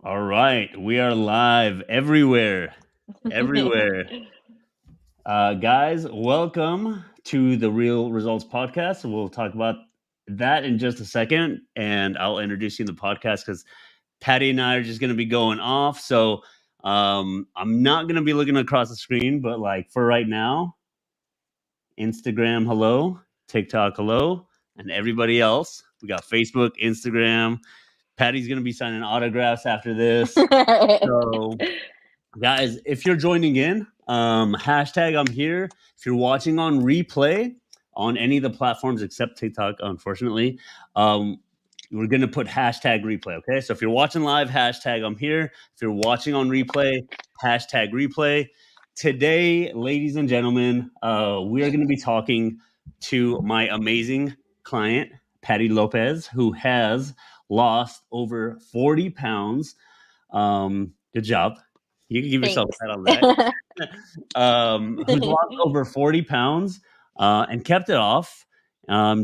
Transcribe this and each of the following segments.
All right, we are live everywhere, everywhere. Guys, welcome to the Real Results Podcast. We'll talk about that in just a second, and I'll introduce you to the podcast because Patty and I are just going to be going off. So I'm not going to be looking across the screen, but like for right now, Instagram, hello, TikTok, hello, and everybody else. We got Facebook, Instagram. Patty's going to be signing autographs after this. So guys, if you're joining in, hashtag I'm here. If you're watching on replay on any of the platforms except TikTok, unfortunately, um, we're gonna put hashtag replay. Okay, so if you're watching live, hashtag I'm here. If you're watching on replay, hashtag replay. Today, ladies and gentlemen, we are going to be talking to my amazing client, Patty Lopez, who has lost over 40 pounds. Good job. You can give yourself Thanks. a pat on that. Who's lost over 40 pounds and kept it off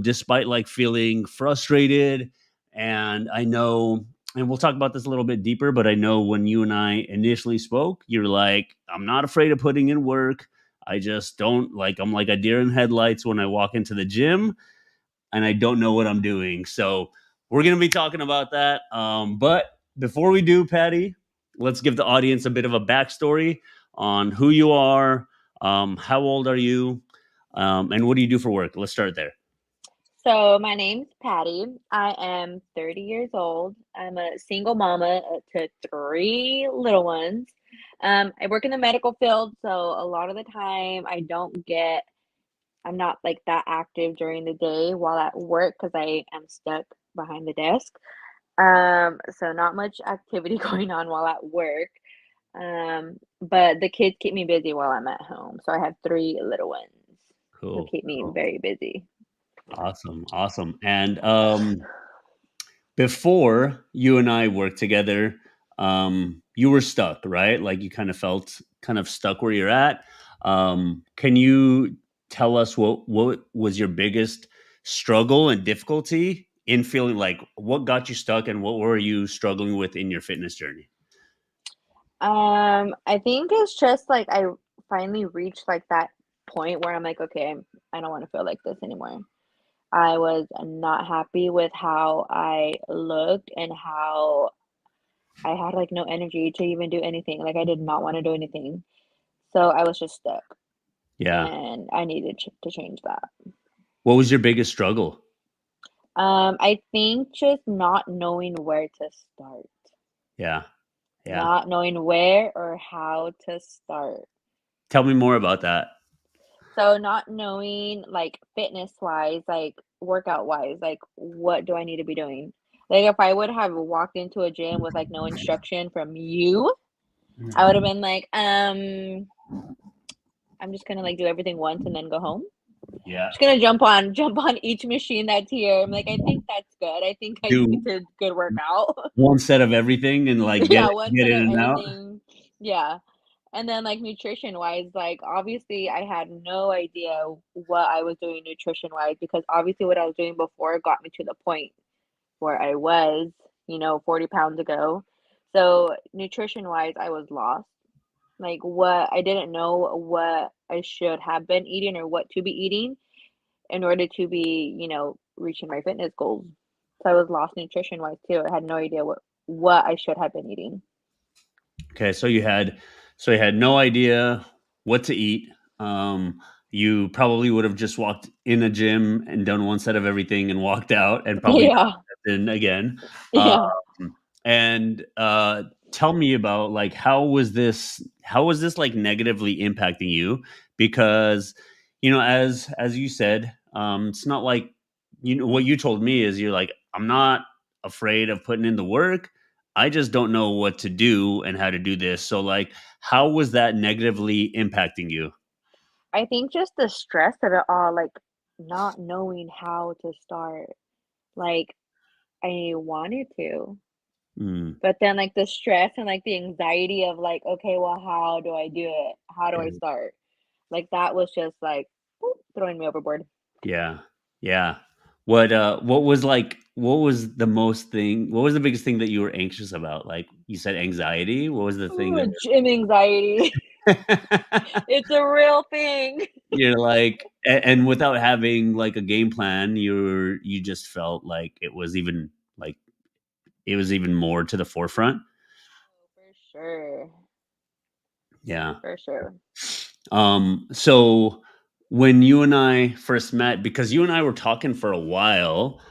despite like feeling frustrated. And I know, and we'll talk about this a little bit deeper, but I know when you and I initially spoke, you're like, I'm not afraid of putting in work. I just don't like, I'm like a deer in headlights when I walk into the gym and I don't know what I'm doing. So we're going to be talking about that. But before we do, Patty, let's give the audience a bit of a backstory on who you are, how old are you, and what do you do for work? Let's start there. So my name's Patty. I am 30 years old. I'm a single mama to three little ones. I work in the medical field, so a lot of the time I'm not like that active during the day while at work because I am stuck behind the desk. So not much activity going on while at work. But the kids keep me busy while I'm at home. So I have three little ones who Cool. keep me Cool. very busy. Awesome. Awesome. And before you and I worked together, you were stuck, right? Like you kind of felt kind of stuck where you're at. Can you tell us what was your biggest struggle and difficulty in feeling like what got you stuck and what were you struggling with in your fitness journey? I think it's just like I finally reached like that point where I'm like, okay, I don't want to feel like this anymore. I was not happy with how I looked and how I had like no energy to even do anything. Like I did not want to do anything. So I was just stuck Yeah. and I needed to change that. What was your biggest struggle? I think just not knowing where to start, Yeah. Yeah. not knowing where or how to start. Tell me more about that. So not knowing like fitness wise, like workout wise, like what do I need to be doing? Like if I would have walked into a gym with like no instruction from you, I would have been like, I'm just gonna like do everything once and then go home. Yeah. Just gonna jump on each machine that's here. I'm like, I think that's good. I think I Do need a good workout. one set of everything and like Yeah, one get set in of and out. everything. Yeah. And then like nutrition wise, like obviously I had no idea what I was doing nutrition wise because obviously what I was doing before got me to the point where I was, 40 pounds ago. So nutrition wise, I was lost. Like what I didn't know what I should have been eating or what to be eating in order to be, reaching my fitness goals. So I was lost nutrition wise too. I had no idea what I should have been eating. Okay, so you had no idea what to eat. You probably would have just walked in a gym and done one set of everything and walked out and probably Yeah. in again. Um, Yeah. and tell me about like how was this like negatively impacting you? Because as you said, it's not like what you told me is you're like I'm not afraid of putting in the work. I just don't know what to do and how to do this. So like how was that negatively impacting you? I think just the stress of it all, like not knowing how to start. Like I wanted to, Mm, but then like the stress and like the anxiety of like, okay, well, how do I do it? How do I yeah. start? Like that was just like throwing me overboard. Yeah. Yeah. What was like what was the biggest thing that you were anxious about? Like, you said anxiety. What was the thing Ooh, gym anxiety. that It's a real thing. you're like, and without having like a game plan, you just felt like like it was even more to the forefront? For sure. Yeah. For sure. So when you and I first met, because you and I were talking for a while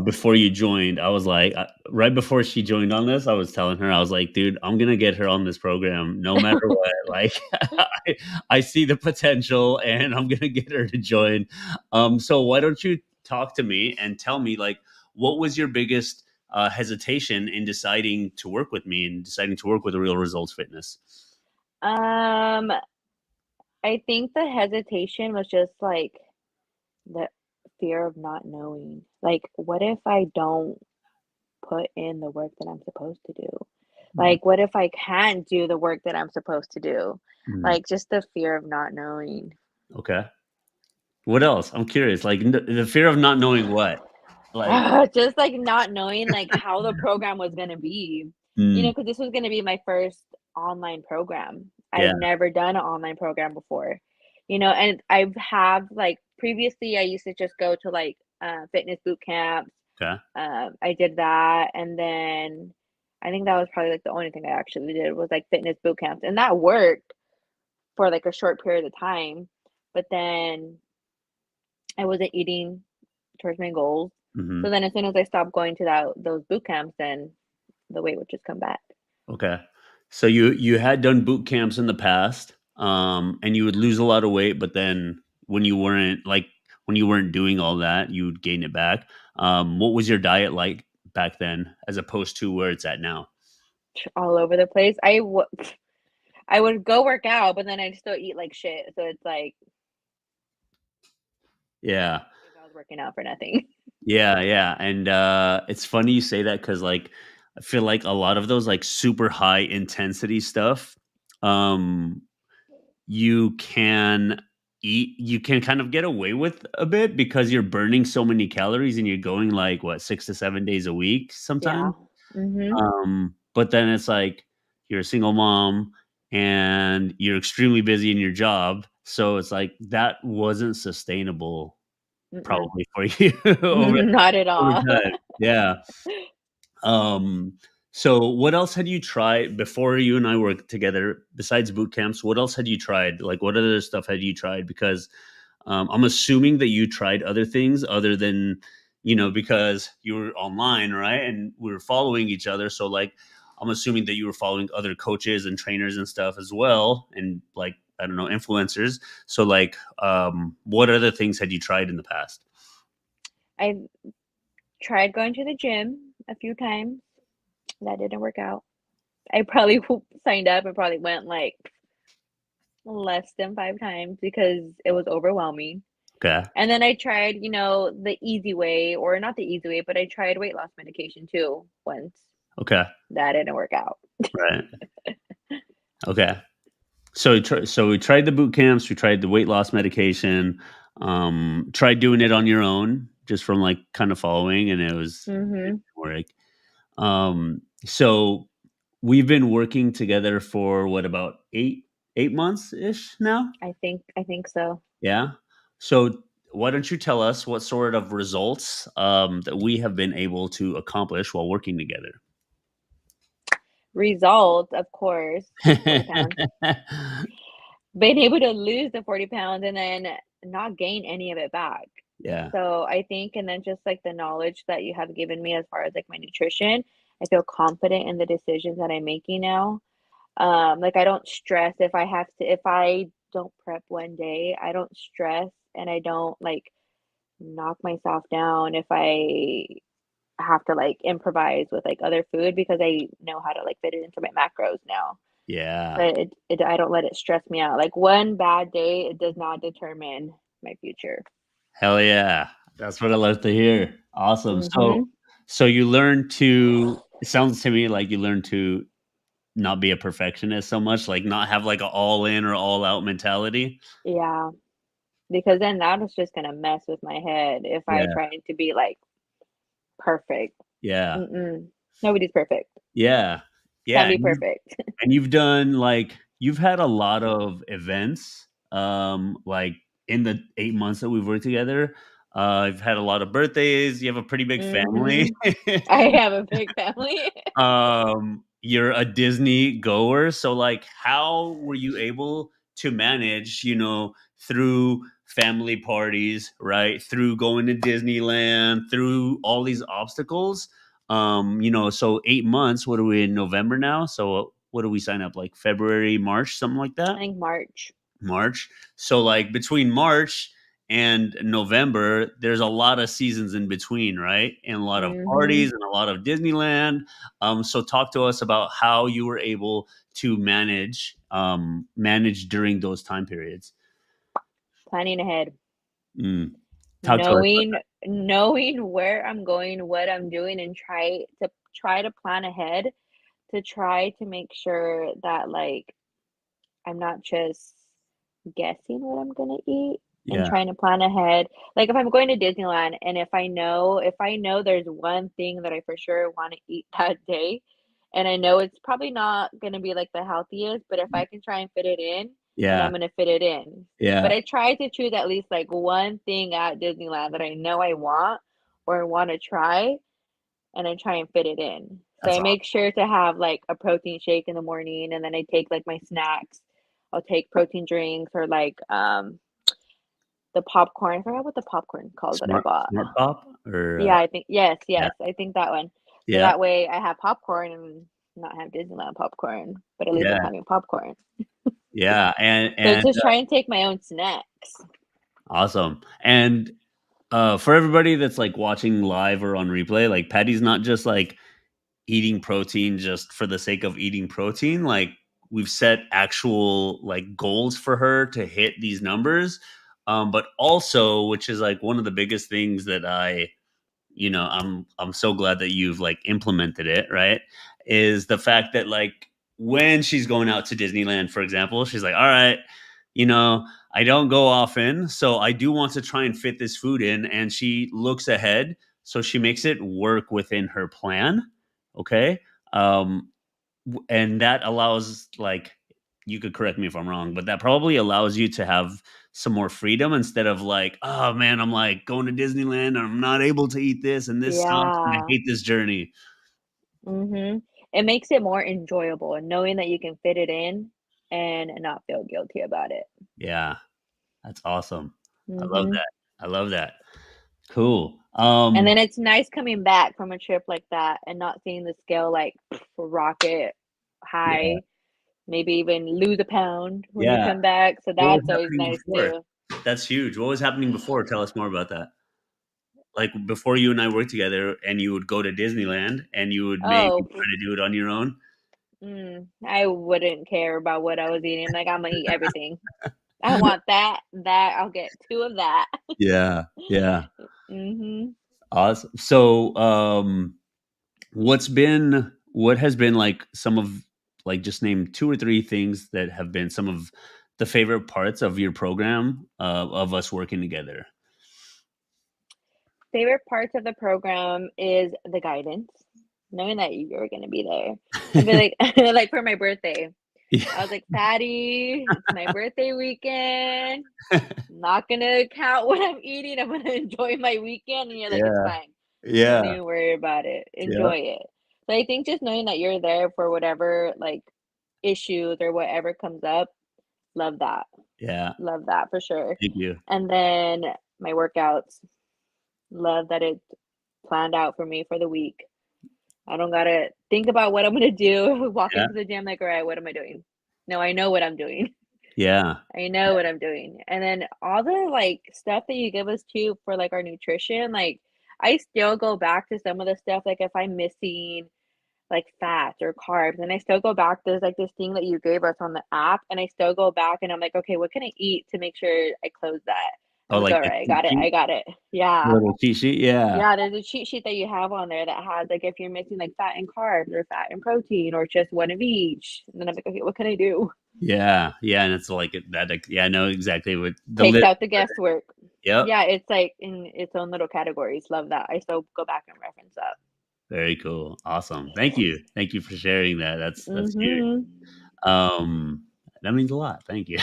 before you joined, I was like, right before she joined on this, I was telling her, I was like, dude, I'm gonna get her on this program no matter what. Like, I see the potential, and I'm gonna get her to join. So why don't you talk to me and tell me, like, what was your biggest hesitation in deciding to work with me and deciding to work with Real Results Fitness? Um, I think the hesitation was just like the fear of not knowing. Like, what if I don't put in the work that I'm supposed to do? Mhm. Like, what if I can't do the work that I'm supposed to do? Mhm. Like, just the fear of not knowing. Okay. What else? I'm curious, like, the fear of not knowing what? Like Just like not knowing like how the program was gonna be. mm, Because this was gonna be my first online program. yeah, I've never done an online program before. And I've have like previously I used to just go to like fitness boot camps. okay, I did that, and then I think that was probably like the only thing I actually did was like fitness boot camps, and that worked for like a short period of time. But then I wasn't eating towards my goals. So mhm, then as soon as I stopped going to those boot camps, then the weight would just come back. okay. So you had done boot camps in the past, and you would lose a lot of weight, but then when you weren't doing all that, you would gain it back. What was your diet like back then as opposed to where it's at now? All over the place. I would go work out, but then I'd still eat like shit. So it's like Yeah. I was working out for nothing. Yeah, yeah, and, it's funny you say that because, like, I feel like a lot of those, like, super high intensity stuff, um, you can kind of get away with a bit because you're burning so many calories and you're going, like, what, 6 to 7 days a week Yeah. sometimes? Mhm. But then it's like, you're a single mom and you're extremely busy in your job, so it's like, that wasn't sustainable Mm-mm. probably for you Not at over all. time. Yeah. Um, so what else had you tried before you and I worked together besides boot camps? What else had you tried? Like, what other stuff had you tried? Because I'm assuming that you tried other things other than, because you were online, right? And we were following each other. So, like, I'm assuming that you were following other coaches and trainers and stuff as well. And, like, I don't know, influencers. So, like, what other things had you tried in the past? I tried going to the gym a few times. That didn't work out. I probably signed up and probably went like less than 5 times because it was overwhelming. Okay. And then I tried, the easy way, or not the easy way, but I tried weight loss medication too once. Okay. That didn't work out. Right. Okay. So we tried the boot camps, we tried the weight loss medication, tried doing it on your own, just from like kind of following, and it Mhm. didn't work. So we've been working together for what, about 8 months ish now? I think so. Yeah. So why don't you tell us what sort of results that we have been able to accomplish while working together? Results, of course, 40 pounds. Being able to lose the 40 pounds and then not gain any of it back. Yeah. So I think, and then just like the knowledge that you have given me as far as like my nutrition, I feel confident in the decisions that I'm making now. Like I don't stress if I don't prep one day, I don't stress and I don't like knock myself down if I have to like improvise with like other food because I know how to like fit it into my macros now. Yeah. But I don't let it stress me out. Like one bad day, it does not determine my future. Hell yeah. That's what I love to hear. Awesome. So Mhm. so you learn to it sounds to me like you learn to not be a perfectionist so much, like not have like an all in or all out mentality. Yeah, because then that is just gonna mess with my head if I Yeah. try to be like perfect. Yeah. Mm-mm. Nobody's perfect. Yeah. Can't Yeah. be perfect. And you've done like you've had a lot of events, like in the 8 months that we've worked together. You've had a lot of birthdays. You have a pretty big family. Hmm. I have a big family. You're a Disney goer, so like, how were you able to manage, through family parties, right? Through going to Disneyland, through all these obstacles. So 8 months. What are we in November now? So what do we sign up like February, March, something like I that? think March. March. So like between March and November, there's a lot of seasons in between, right? And a lot of Hmm. parties and a lot of Disneyland. So talk to us about how you were able to manage during those time periods. Planning ahead. Mm. Talk to us about Knowing knowing where I'm going, what I'm doing, and try to plan ahead to try to make sure that, like, I'm not just guessing what I'm gonna eat and yeah, trying to plan ahead. Like, if I'm going to Disneyland and if I know there's one thing that I for sure wanna eat that day, and I know it's probably not gonna be, like, the healthiest, but if I can try and fit it in, then yeah, I'm gonna fit it in. But yeah. I try to choose at least, like, one thing at Disneyland that I know I want or wanna try, and I try and fit it in. So That's I make awesome. sure to have, like, a protein shake in the morning, and then I take, like, my snacks. I'll take protein drinks or, like, the popcorn. I forgot what the popcorn called that I bought. Smart pop or Yeah, I think yes, yeah, yes, I think that one. So yeah, that way I have popcorn and not have Disneyland popcorn, but at least I'm yeah, having popcorn. yeah, and So and just try and take my own snacks. awesome. And for everybody that's like watching live or on replay, like Patty's not just like eating protein just for the sake of eating protein. Like we've set actual like goals for her to hit these numbers. But also, which is like one of the biggest things that I'm so glad that you've like implemented it, right? Is the fact that like when she's going out to Disneyland, for example, she's like, all right, I don't go often, so I do want to try and fit this food in. And she looks ahead, so she makes it work within her plan. Okay. Um, and that allows like you could correct me if I'm wrong, but that probably allows you to have some more freedom instead of like, oh man, I'm like going to Disneyland and I'm not able to eat this and this sucks and I Yeah. hate this journey. Mhm. It makes it more enjoyable and knowing that you can fit it in and not feel guilty about it. Yeah, that's awesome. I love Mhm. that. I love that. Cool. And then it's nice coming back from a trip like that and not seeing the scale, like, rocket Yeah. high, maybe even lose a pound when you Yeah. come back, so What was that's always happening nice before? too. That's huge. What was happening before? Tell us more about that. Like before you and I worked together and you would go to Disneyland and you would maybe Oh, try to do it on your own. I wouldn't care about what I was eating, like, Imma eat everything. I want that, I'll get 2 of that. Yeah. Yeah. Mhm. Awesome. So, what has been like some of like just name two or three things that have been some of the favorite parts of your program of us working together? Favorite parts of the program is the guidance, knowing that you're gonna be there. I'd be like like for my birthday, I Yeah. was like, "Patty, it's my birthday weekend. I'm not gonna count what I'm eating. I'm gonna enjoy my weekend." And you're like, "It's Yeah. fine. Don't Yeah. even worry about it. Yeah. Enjoy it." So I think just knowing that you're there for whatever like issues or whatever comes up, love that. Yeah. Love that for sure. Thank you. And then my workouts, love that it's planned out for me for the week. I don't gotta think about what I'm gonna do, walk Yeah. into the gym like, "All right, what am I doing?" No, I know what I'm doing. Yeah. I know what I'm doing. And then all the, like, stuff that you give us too for, like, our nutrition, like, I still go back to some of the stuff, like, if I'm missing, like, fats or carbs, and I still go back, there's, like, this thing that you gave us on the app, and I still go back and I'm like, "Okay, what can I eat to make sure I close that?" I'm Oh, like, like the "Alright, I cheat got it, sheet? I got it." Yeah. Little cheat sheet? Yeah. Yeah, there's a cheat sheet that you have on there that has, like, if you're missing, like, fat and carbs or fat and protein or just one of each, and then I'm like, "Okay, what can I do?" Yeah. Yeah. And it's like that. Like, yeah, I know exactly what the Takes list. out the guesswork. Yep. Yeah, it's like in its own little categories. Love that. I still go back and reference that. Very cool. Awesome. Thank you. Thank you for sharing that. That's huge. Mhm. Um, that means a lot. Thank you.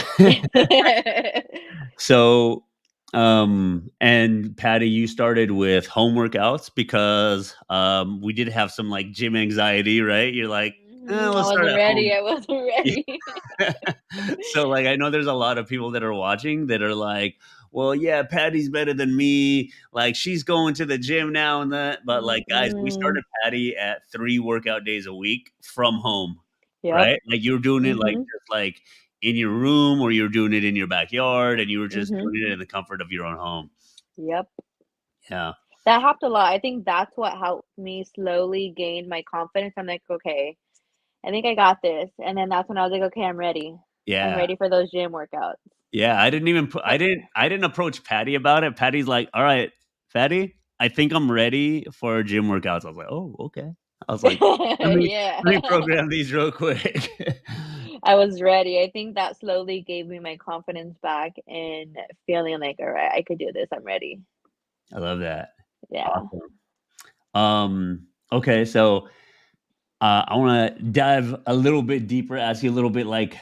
So, and Patty, you started with home workouts because we did have some like gym anxiety, right? You're like, Mhm, I let's start wasn't at ready, home. I wasn't ready. So like I know there's a lot of people that are watching that are like, well, yeah, Patty's better than me. Like she's going to the gym now and that. But like guys, we Mm-mm. started Patty at 3 workout days a week from home, Yep. right? Like you were doing it like Mhm, just like in your room or you were doing it in your backyard and you were just mhm. doing it in the comfort of your own home. Yep. Yeah. That helped a lot. I think that's what helped me slowly gain my confidence. I'm like, "Okay, I think I got this." And then that's when I was like, "Okay, I'm ready. I'm Yeah. ready for those gym workouts." Yeah. I didn't even put But I didn't approach Patty about it. Patty's like, all right, Patty, I think I'm ready for gym workouts. I was like, oh, okay. I was like, yeah. let me program these real quick. I was ready. I think that slowly gave me my confidence back and feeling like, "Alright, I could do this. I'm ready." I love that. Yeah. Awesome. Okay, so I want to dive a little bit deeper, ask you a little bit like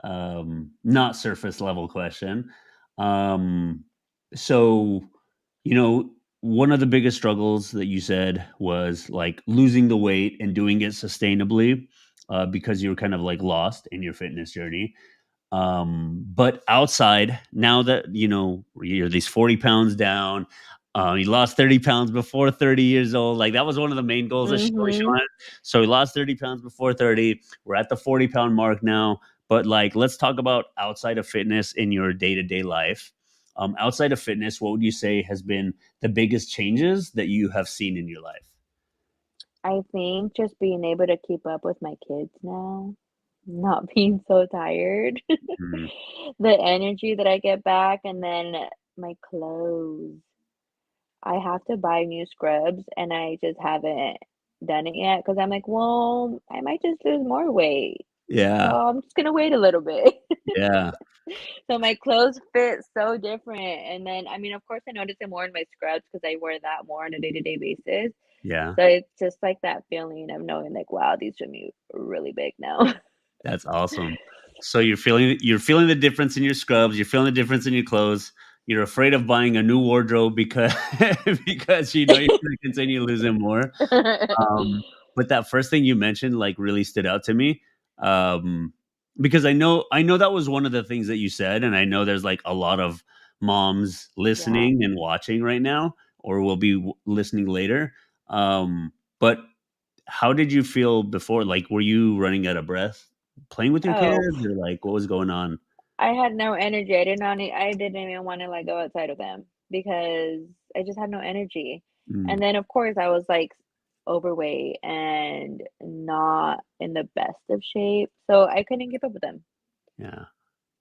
not surface level question. Um, so you know, one of the biggest struggles that you said was like losing the weight and doing it sustainably because you were kind of like lost in your fitness journey. But outside, now that you know you're these 40 pounds down, you lost 30 pounds before 30 years old. Like that was one of the main goals of Mhm. Sean. So he lost 30 pounds before 30. We're at the 40-pound mark now. But like, let's talk about outside of fitness in your day-to-day life. Outside of fitness, what would you say has been the biggest changes that you have seen in your life? I think just being able to keep up with my kids now, not being so tired, Mhm. the energy that I get back, and then my clothes. I have to buy new scrubs, and I just haven't done it yet because 'cause I'm like, "Well, I might just lose more weight, so Yeah, I'm just gonna wait a little bit." yeah, So my clothes fit so different, and then, I mean, of course, I notice it more in my scrubs because I wear that more on a day-to-day basis. yeah. So it's just like that feeling of knowing like, wow, these should be really big now. That's awesome. So you're feeling the difference in your scrubs, you're feeling the difference in your clothes. You're afraid of buying a new wardrobe because because you know you're gonna continue losing more. Um, but that first thing you mentioned, like, really stood out to me, um, because I know that was one of the things that you said, and I know there's, like, a lot of moms Yeah. listening and watching right now or will be listening later. But how did you feel before? Like, were you running out of breath playing with your Oh, kids or, like, what was going on? I had no energy. I didn't even want to like go outside with them because I just had no energy. Mm, And then of course I was like overweight and not in the best of shape. So I couldn't keep up with them. yeah.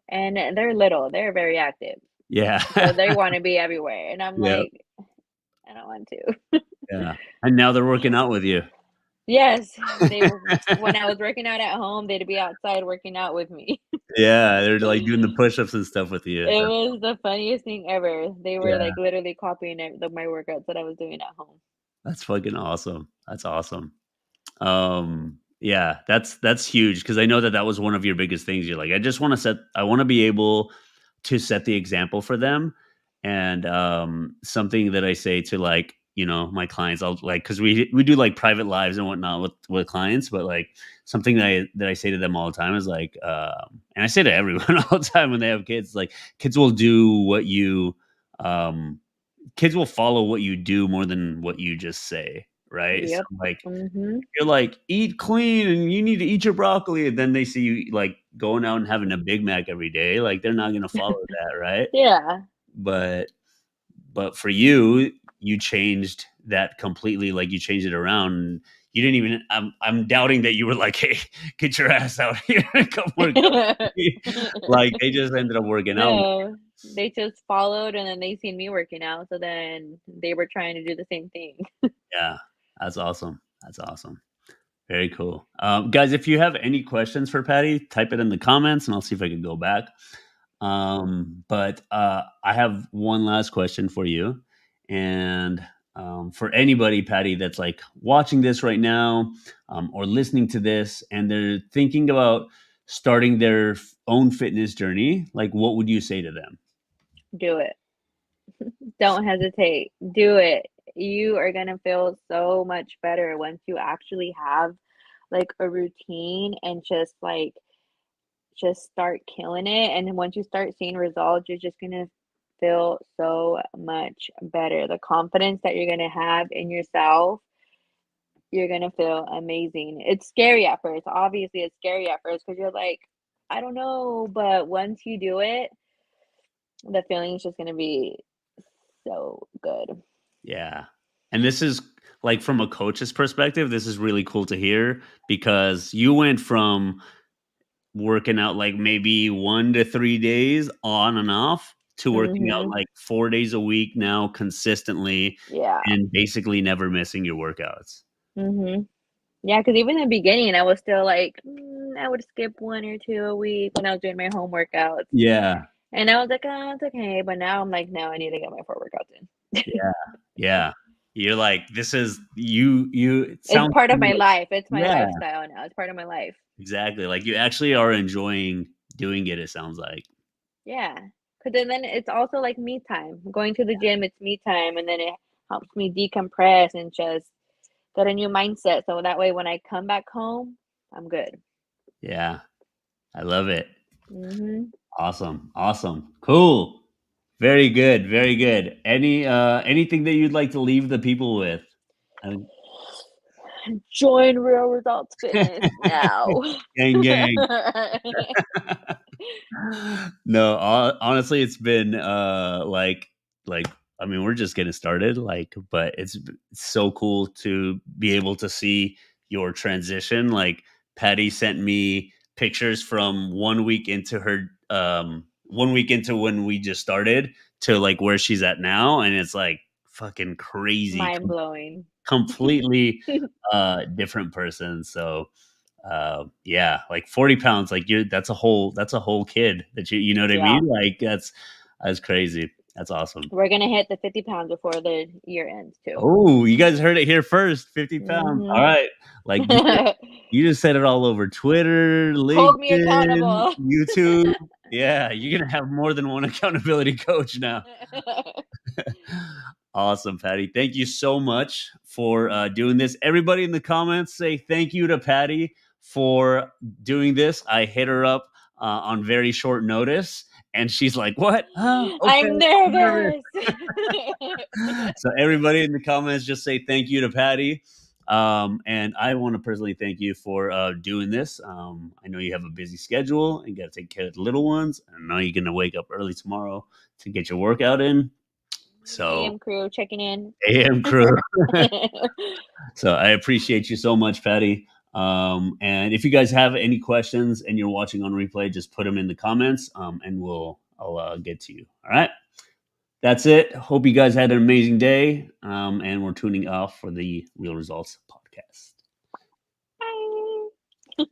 And they're little, they're very active. Yeah. So they want to be everywhere. And I'm Yep. like, I don't want to. Yeah. And now they're working out with you. Yes, they were when I was working out at home, they'd be outside working out with me. Yeah, they're, like, doing the push-ups and stuff with you. It was the funniest thing ever. They were, Yeah. like, literally copying my workouts that I was doing at home. That's fucking awesome. That's awesome. Yeah, that's huge because I know that that was one of your biggest things. You're like, I want to be able to set the example for them, and something that I say to like my clients, I'll like because we do like private lives and whatnot with clients, but like something that I say to them all the time is like, and I say to everyone all the time when they have kids, like kids will do what you um kids will follow what you do more than what you just say, right? So, Yep. like, Mhm. if you're like, "Eat clean and you need to eat your broccoli," and then they see you, like, going out and having a Big Mac every day, like, they're not gonna follow that, right? Yeah. But for you, you changed that completely, like, you changed it around. You didn't even I'm doubting that you were like, "Hey, get your ass out here and come work out with me." Like, they just ended up working out. No, they just followed and then they seen me working out, so then they were trying to do the same thing. Yeah, that's awesome. That's awesome. Very cool. Guys, if you have any questions for Patty, type it in the comments and I'll see if I can go back. But I have one last question for you. And for anybody, Patty, that's like watching this right now or listening to this and they're thinking about starting their own fitness journey, like what would you say to them? Do it. Don't hesitate. Do it. You are gonna feel so much better once you actually have like a routine and just start killing it. And then once you start seeing results, you're just gonna feel so much better. The confidence that you're gonna have in yourself, you're gonna feel amazing. It's scary at first. Obviously, it's scary at first because you're like, I don't know. But once you do it, the feeling is just gonna be so good. Yeah. And this is like from a coach's perspective, this is really cool to hear because you went from working out like maybe 1 to 3 days on and off to working out Mhm. like 4 days a week now consistently Yeah. and basically never missing your workouts. Mhm. Yeah, because even in the beginning, I was still like, I would skip 1 or 2 a week when I was doing my home workouts, Yeah. and I was like, "Oh, it's okay," but now I'm like, "No, I need to get my 4 workouts in." Yeah. Yeah. You're like, this is you it It's sounds part to of me my like life, it's my yeah, lifestyle now, it's part of my life. exactly. Like you actually are enjoying doing it, it sounds like. Yeah, 'cause then it's also like me time. Going to the gym, it's me time, and then it helps me decompress and just get a new mindset, so that way when I come back home, I'm good. Yeah. I love it. Mhm. Awesome. Awesome. Cool. Very good. Very good. Anything that you'd like to leave the people with? I Join Real Results Fitness now. Gang, gang. No, honestly, it's been like I mean, we're just getting started, like, but it's so cool to be able to see your transition. Like, Patty sent me pictures from 1 week into her 1 week into when we just started to like where she's at now, and it's like fucking crazy, Mind blowing. completely different person. So yeah, like 40 pounds, like you that's a whole kid that you know what I Yeah. mean? Like that's crazy. That's awesome. We're gonna hit the 50 pounds before the year ends too. Oh, you guys heard it here first. 50 pounds. All Mhm. right. Like you just said it all over Twitter, Hold me LinkedIn, accountable. YouTube. Yeah, you're gonna have more than one accountability coach now. Awesome, Patty. Thank you so much for doing this. Everybody in the comments say thank you to Patty for doing this. I hit her up on very short notice, and she's like, "What? Okay, I'm I'm nervous." nervous. So everybody in the comments just say thank you to Patty. And I want to personally thank you for doing this. I know you have a busy schedule and got to take care of the little ones. I know you're going to wake up early tomorrow to get your workout in. So AM crew checking in. AM crew. So I appreciate you so much, Patty. And if you guys have any questions and you're watching on replay, just put them in the comments, and I'll get to you. All right. That's it. Hope you guys had an amazing day. And we're tuning off for the Real Results podcast. Bye.